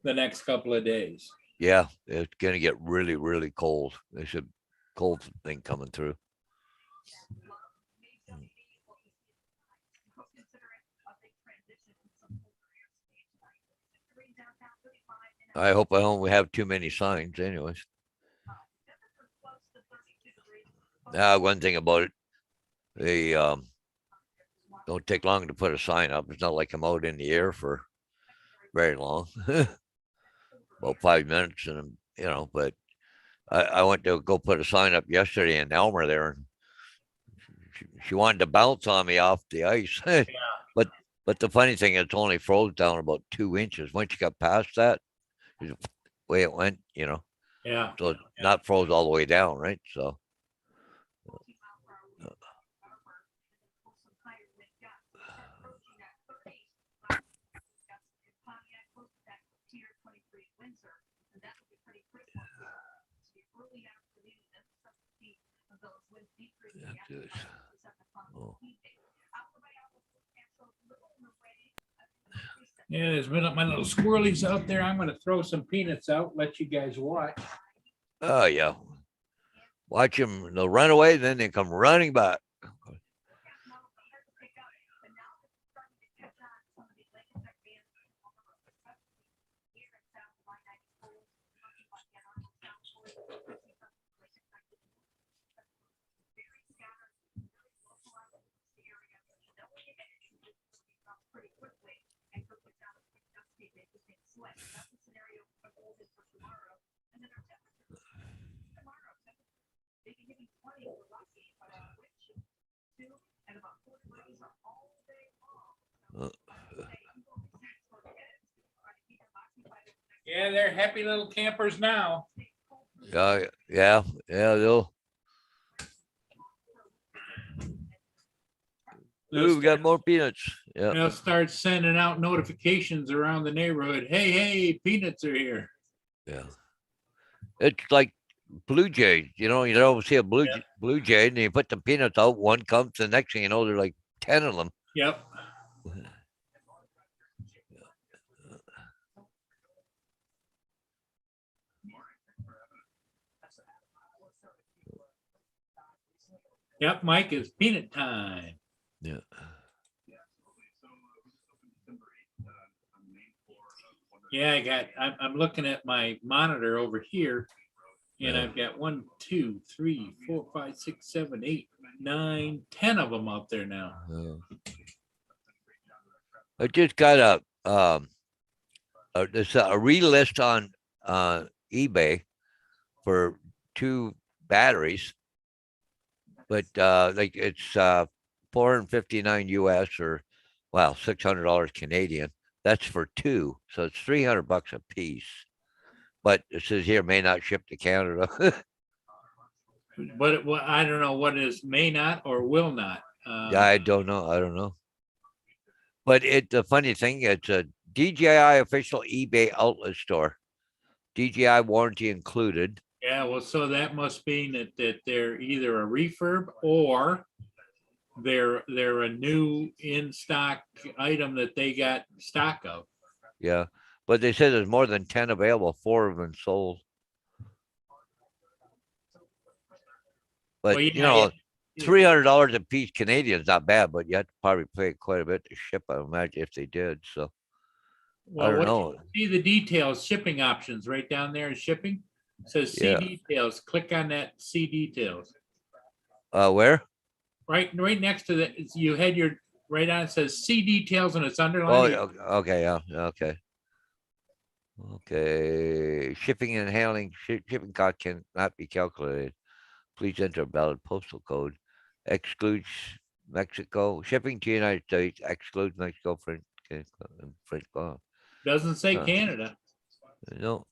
the next couple of days. Yeah. It's gonna get really, really cold. There's a cold thing coming through. I hope I don't have too many signs anyways. One thing about it, they don't take long to put a sign up. It's not like I'm out in the air for very long. About 5 minutes and but I went to go put a sign up yesterday in Elmer there, and she wanted to bounce on me off the ice. But the funny thing, it's only froze down about 2 inches. Once you got past that, the way it went, Yeah. so it's not froze all the way down, right? So oh. Yeah, there's been my little squirrelies out there. I'm gonna throw some peanuts out, let you guys watch. Oh yeah. Watch them, they'll run away, then they come running back. Yeah, they're happy little campers now. Yeah, they'll. Ooh, we got more peanuts. Yeah. They'll start sending out notifications around the neighborhood. Hey, peanuts are here. Yeah. It's like blue jays, you don't see a blue jay and you put the peanuts out, one comes, the next thing you know, there's like 10 of them. Yep. Yep, Mike, it's peanut time. Yeah. Yeah, I'm looking at my monitor over here, and Yeah. I've got 1, 2, 3, 4, 5, 6, 7, 8, 9, 10 of them out there now. I just got there's a relist on eBay for 2 batteries, but like it's 459 US or wow, $600 Canadian. That's for 2, so it's $300 a piece. But it says here may not ship to Canada. But I don't know what is may not or will not. Yeah, I don't know. But the funny thing, it's a DJI official eBay outlet store. DJI warranty included. Yeah, well, so that must mean that they're either a refurb or they're a new in stock item that they got stock of. Yeah, but they said there's more than 10 available. 4 have been sold. But Well, yeah, $300 a piece Canadian is not bad, but you have to probably pay quite a bit to ship, I imagine, if they did. So I don't know. See the details, shipping options right down there in shipping. It says see Yeah. details. Click on that, see details. Where? Right next to that, you had your right on. It says see details, and it's Oh, underlined. okay, yeah, okay. Okay, shipping and handling, shipping cost cannot be calculated. Please enter a valid postal code. Excludes Mexico. Shipping to United States excludes Mexico, French, and French. Doesn't say Canada. No.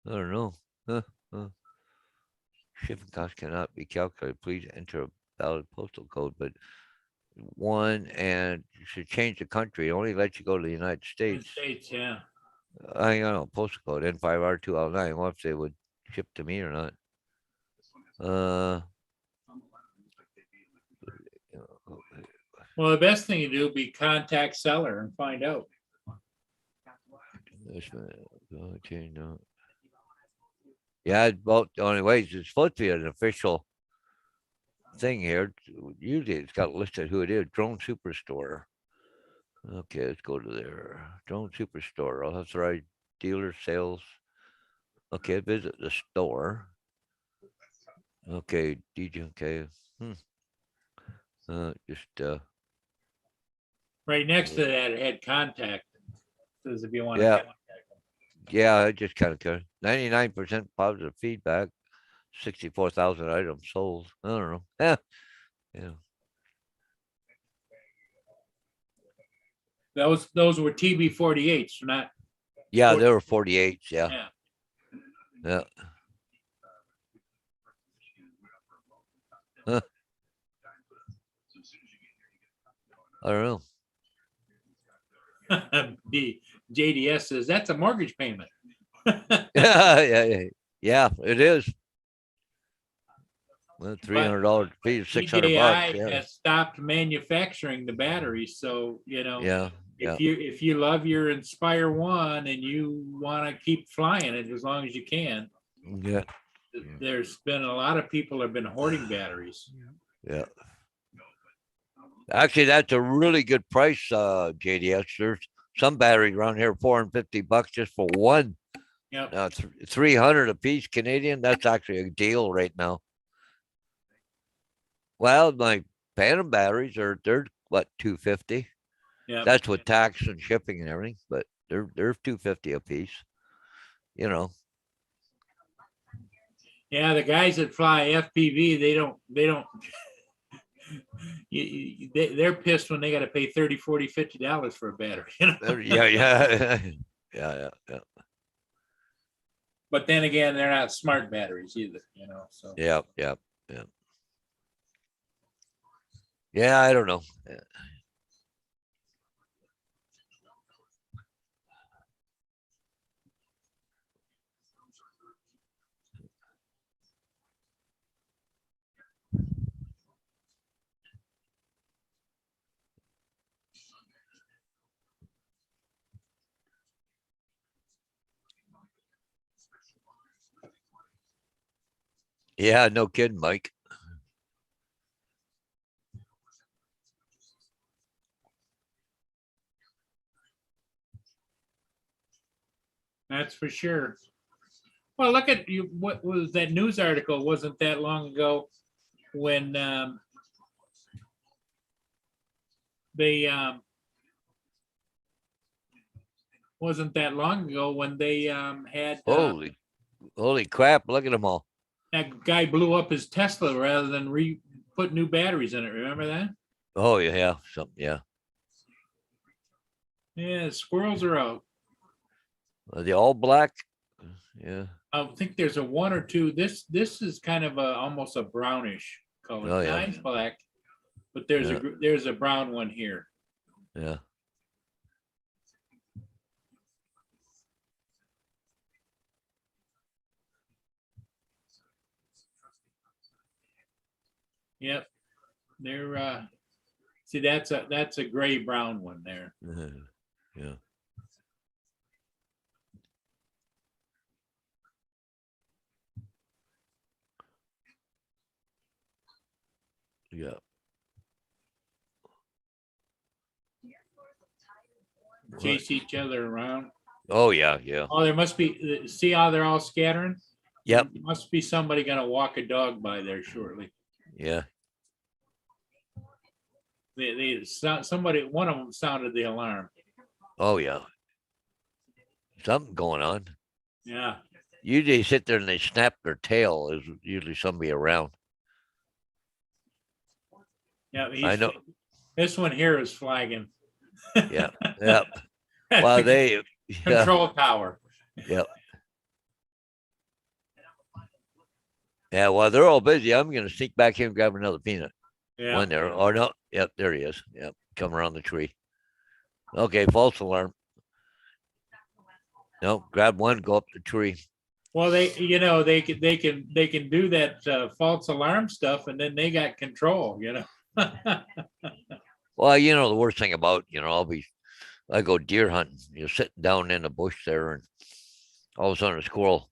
I don't know. Huh. Shipping cost cannot be calculated. Please enter a valid postal code, but one and you should change the country. It only lets you go to the United In States. States, yeah. I don't know, postal code N5R2L9. What if they would ship to me or not? Well, the best thing to do would be contact seller and find out. Yeah, well, the only way is it's supposed to be an official thing here. Usually it's got listed who it is. Drone Superstore. Okay, let's go to there. Drone Superstore. I'll have the right dealer sales. Okay, visit the store. Okay, DJ. Okay. Just Right next to that, it had contact. Says if you want to Yeah. contact them. yeah, I just kind of 99% positive feedback. 64,000 items sold. I don't know. Yeah. Those were TB48s, not. Yeah, there were 48s. Yeah. Yeah. Yeah. Huh. I don't know. The JDS says that's a mortgage payment. Yeah, it is. Well, $300 fee, $600. DJI Yeah. has stopped manufacturing the batteries, so Yeah. if you love your Inspire One and you want to keep flying it as long as you can, Yeah. there's been a lot of people have been hoarding batteries. Yeah. Actually, that's a really good price, JDS. There's some batteries around here, $450 just for one. Yep. 300 a piece Canadian. That's actually a deal right now. Well, my Phantom batteries they're what, 250. Yeah. That's with tax and shipping and everything, but they're 250 a piece. Yeah, the guys that fly FPV, they don't they're pissed when they got to pay $30, $40, $50 for a battery. Yeah. Yeah. But then again, they're not smart batteries either, so. Yeah. Yeah, I don't know. Yeah, no kidding, Mike. That's for sure. Well, look at you. What was that news article? Wasn't that long ago when they wasn't that long ago when they had Holy crap! Look at them all. that guy blew up his Tesla rather than put new batteries in it. Remember that? Oh yeah, yeah. Yeah, squirrels are out. Are they all black? Yeah. I think there's a one or two. This is kind of almost a brownish color. Oh, yeah. Nice black, but there's a brown one here. Yeah. Yep. They're see that's a gray brown one there. Yeah. Yeah. Chase each other around. Oh yeah. Oh, there must be. See how they're all scattering? Yep. There must be somebody gonna walk a dog by there shortly. Yeah. Somebody, one of them sounded the alarm. Oh yeah. Something going on. Yeah. Usually they sit there and they snap their tail. There's usually somebody around. Yeah. I know. This one here is flagging. Yeah. Yep. Well, they control tower. Yep. Yeah, well, they're all busy. I'm gonna sneak back here and grab another peanut. Yeah. One there. Or no. Yep, there he is. Yep. Come around the tree. Okay, false alarm. No, grab one, go up the tree. Well, they can do that false alarm stuff, and then they got control. Well, the worst thing about, I go deer hunting, you're sitting down in the bush there, and all of a sudden a squirrel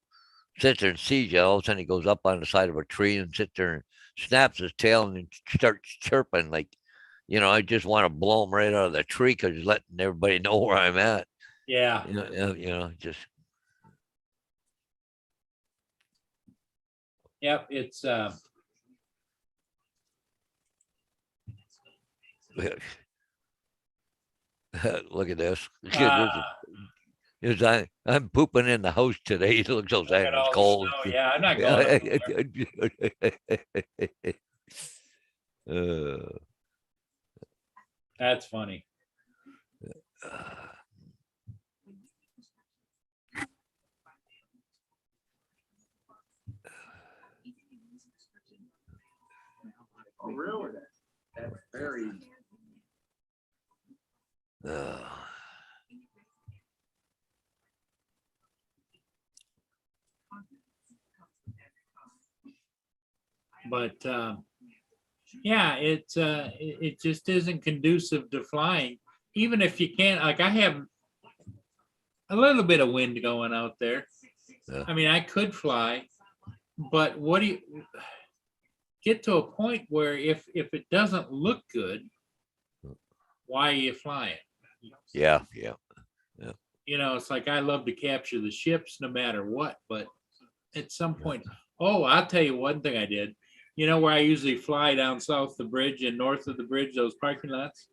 sits there and sees you. All of a sudden he goes up on the side of a tree and sits there and snaps his tail and starts chirping like, I just want to blow him right out of the tree because he's letting everybody know where I'm at. Yeah. Just Yep. It's look at this. uh, I'm pooping in the house today. It looks so sad. at It's all the cold. snow. Yeah, I'm not going. Uh, That's funny. Oh, really? That's very. uh, But yeah, it just isn't conducive to flying. Even if you can't, like I have a little bit of wind going out there. Yeah. I mean, I could fly, but what do you get to a point where if it doesn't look good, why are you flying? yeah. It's like I love to capture the ships no matter what, but at some point, oh, I'll tell you one thing I did. Where I usually fly down south the bridge and north of the bridge, those parking lots?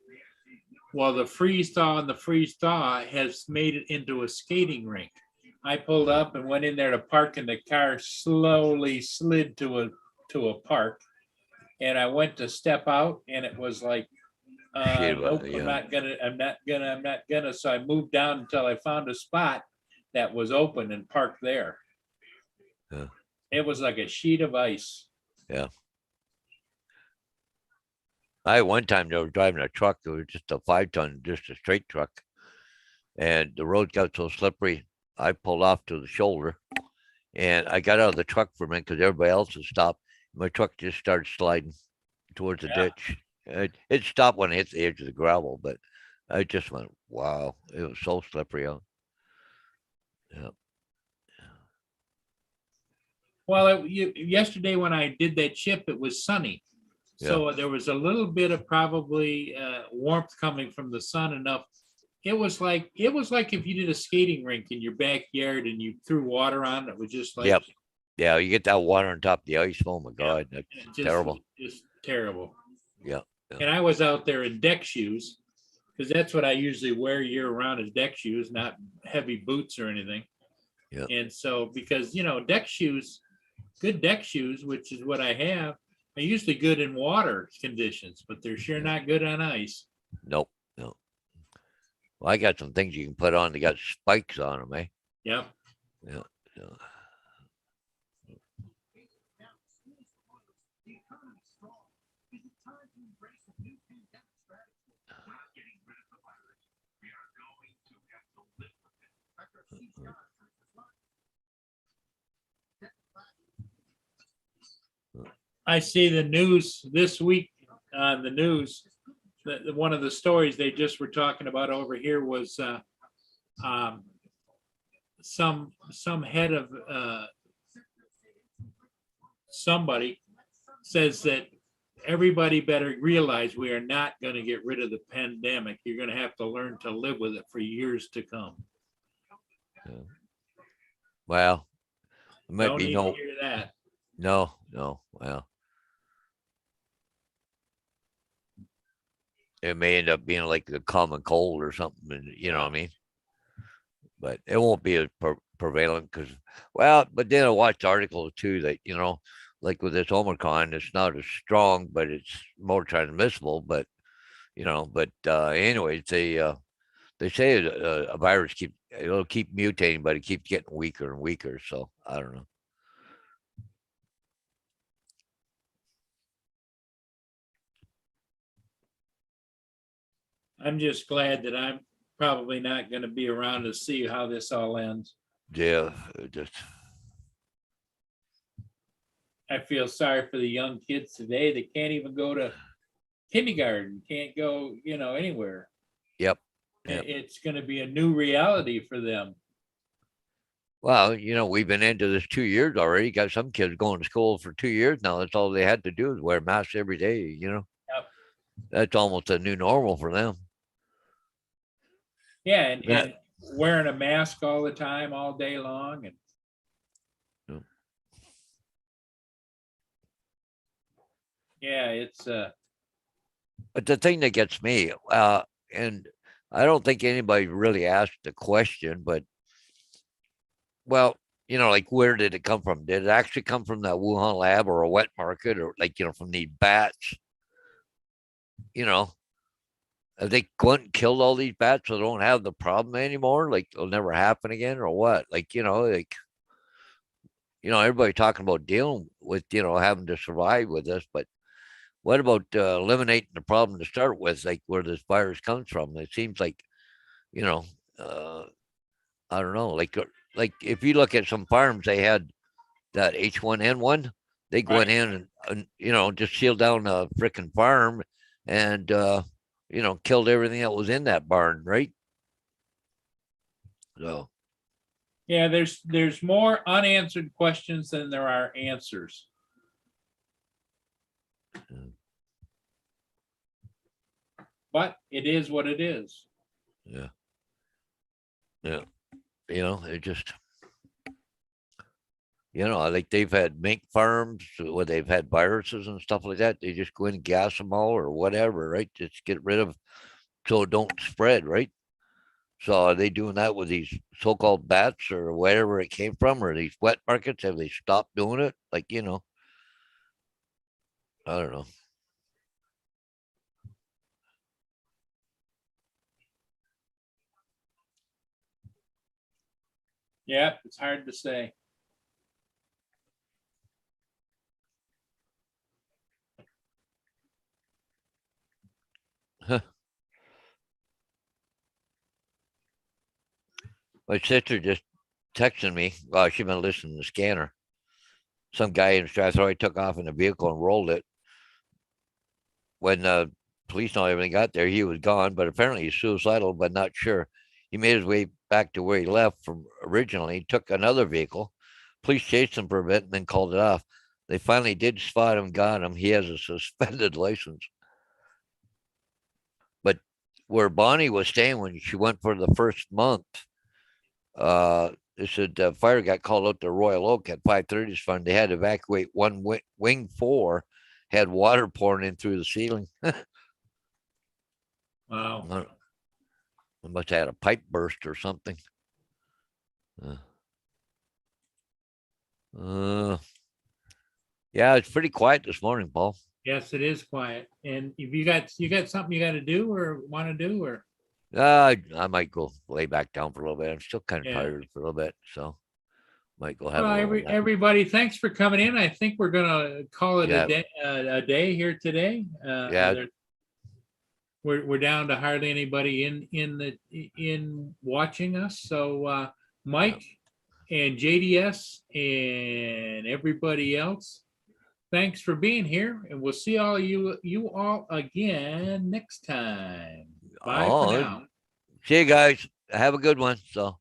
Well, the freeze thaw and the freeze thaw has made it into a skating rink. I pulled up and went in there to park, and the car slowly slid to a park. And I went to step out, and it was like, Shit about nope, it, I'm yeah. not gonna, I'm not gonna, I'm not gonna. So I moved down until I found a spot that was open and parked there. Yeah. It was like a sheet of ice. Yeah. One time they were driving a truck. It was just a 5-ton, just a straight truck. And the road got so slippery. I pulled off to the shoulder and I got out of the truck for a minute because everybody else had stopped. My truck just started sliding towards the Yeah. ditch. It stopped when it hit the edge of the gravel, but I just went, wow, it was so slippery out. Yeah. Well, yesterday when I did that chip, it was sunny. So there was a little bit of probably warmth coming from the sun enough. It was like if you did a skating rink in your backyard and you threw water on it. It was just like Yep. Yeah, you get that water on top of the ice. Oh my God, that's terrible. Just terrible. Yeah. And I was out there in deck shoes because that's what I usually wear year round is deck shoes, not heavy boots or anything. Yeah. And so because deck shoes, good deck shoes, which is what I have, are usually good in water conditions, but they're sure not good on ice. Nope. No. Well, I got some things you can put on. They got spikes on them, eh? Yep. Yeah. I see the news this week on the news. One of the stories they just were talking about over here was some head of somebody says that everybody better realize we are not going to get rid of the pandemic. You're going to have to learn to live with it for years to come. Yeah. Well, it might No be need no. to hear that. No. Well, it may end up being like the common cold or something, and you know what I mean. But it won't be as prevalent because, but then I watched articles too that like with this Omicron, it's not as strong, but it's more transmissible. But anyways, they say a virus it'll keep mutating, but it keeps getting weaker and weaker. So I don't know. I'm just glad that I'm probably not gonna be around to see how this all ends. Yeah, it just, I feel sorry for the young kids today that can't even go to kindergarten, can't go, anywhere. yep. Yep. It's gonna be a new reality for them. Well, we've been into this 2 years already. Got some kids going to school for 2 years now. That's all they had to do is wear masks every day. Yep. That's almost a new normal for them. Yeah, and That- wearing a mask all the time, all day long, and Yep. yeah, it's But the thing that gets me, and I don't think anybody really asked the question, but well, like where did it come from? Did it actually come from that Wuhan lab or a wet market or like, from the bats? Have they gone and killed all these bats so they don't have the problem anymore? Like it'll never happen again or what? Everybody talking about dealing with, having to survive with this, but what about eliminating the problem to start with, like where this virus comes from? It seems like, I don't know, like if you look at some farms, they had that H1N1, they Right. went in and just sealed down a freaking farm and, killed everything that was in that barn, right? So, yeah, there's more unanswered questions than there are answers. But it is what it is. yeah. Yeah. It just, like they've had mink farms where they've had viruses and stuff like that. They just go in and gas them all or whatever, right? Just get rid of so it don't spread, right? So are they doing that with these so-called bats or wherever it came from, or these wet markets? Have they stopped doing it? Like, I don't know. Yeah, it's hard to say. My sister just texted me. Well, she's been listening to the scanner. Some guy in Strathroy took off in a vehicle and rolled it. When police and everything got there, he was gone, but apparently he's suicidal, but not sure. He made his way back to where he left from originally. He took another vehicle. Police chased him for a bit and then called it off. They finally did spot him, got him. He has a suspended license. But where Bonnie was staying when she went for the first month, they said fire got called out to Royal Oak at 5:30 fund. They had to evacuate one wing 4, had water pouring in through the ceiling. Wow. They must have had a pipe burst or something. Yeah, it's pretty quiet this morning, Paul. Yes, it is quiet. And if you got something you got to do or want to do, or I might go lay back down for a little bit. I'm still kind of Yeah. tired for a little bit, so might go have well, a little nap. everybody, thanks for coming in. I think we're gonna call it Yeah. a day here today. Yeah. We're down to hardly anybody in watching us. So Mike and JDS and everybody else, thanks for being here, and we'll see all you all again next time. Bye for Oh, now. see you guys. Have a good one. So.